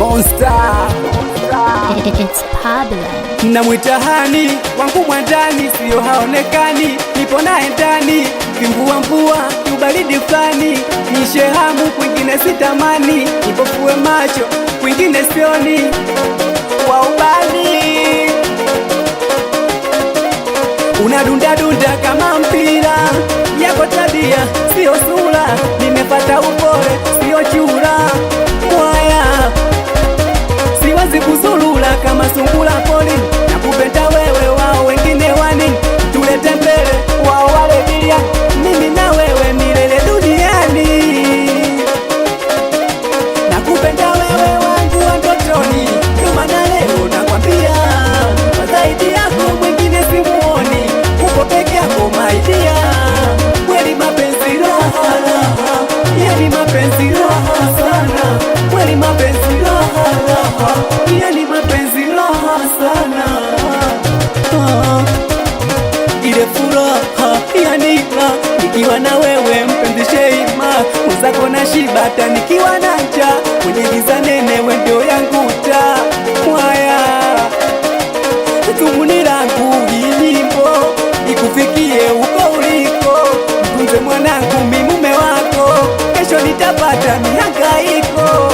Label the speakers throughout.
Speaker 1: Monster.
Speaker 2: It's Pablo.
Speaker 1: Namwita hani wangu mwandani, sio haonekani, nipo naye ndani, kimvua mvua kiubaridi fulani, nishe hamu kwingine sitamani, nipofue macho kwingine sioni, wa ubani unadunda dunda kama mpira, yako tabia sio sura, nimepata upole sio chura, mwaya siwazi kuzulula kama sungula poli, na kupenda wewe wao wengine wani, tulete mbele wao wale dia, mimi na wewe milele duniani, na kupenda wewe wangu wa ndotoni, kama na leo nakwambia, kwa zaidi yako mwingine simuoni, uko peke yako my dear, kweli mapenzi raha raha, yani mapenzi raha sana, kweli mapenzi raha raha, yani mapenzi raha sana, ile furaha yani nikiwa na wewe mpenzi Sheima, uzako na shibata nikiwa na njaa, kwenye giza nene wewe ndio yangu taa, mwaya tumuni langu hii nyimbo ikufikie uko uliko, mtunze mwanangu mi mume wako, kesho nitapata mihangaiko,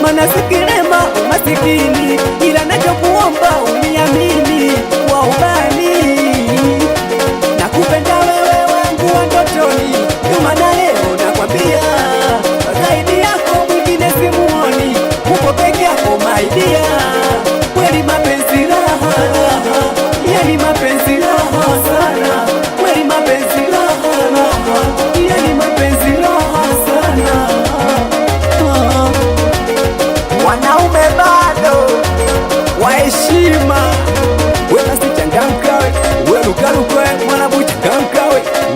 Speaker 1: mana sikilema umasikini, ila nachokuomba uniamini wa ubani, nakupenda wewe wangu wa ndotoni, ndio maana leo nakwambia, zaidi yako mwingine simuoni, uko peke yako my dear, kweli mapenzi raha raha, yani mapenzi raha sana, kweli mapenzi raha raha, yani mapenzi raha sana, wanaume bado wa heshima, wewe usichangamka wewe lukaluka, mwanabu changamka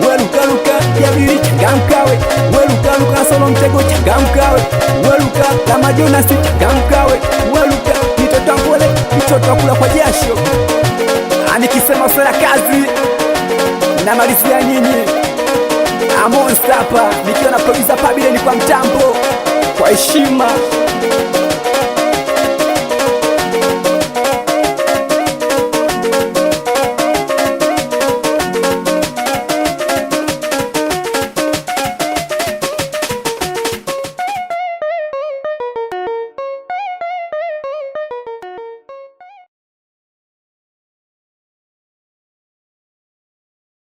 Speaker 1: wewe lukaluka, jabiri changamka wewe lukaluka, solo mtego changamka wewe luka, kama Jonas changamka wewe luka, mitoto ngole mitoto kula kwa jasho, nikisema sera kazi na malizia nyinyi Monster hapa nikiwa na producer Pablo, ni kwa mtambo, kwa heshima.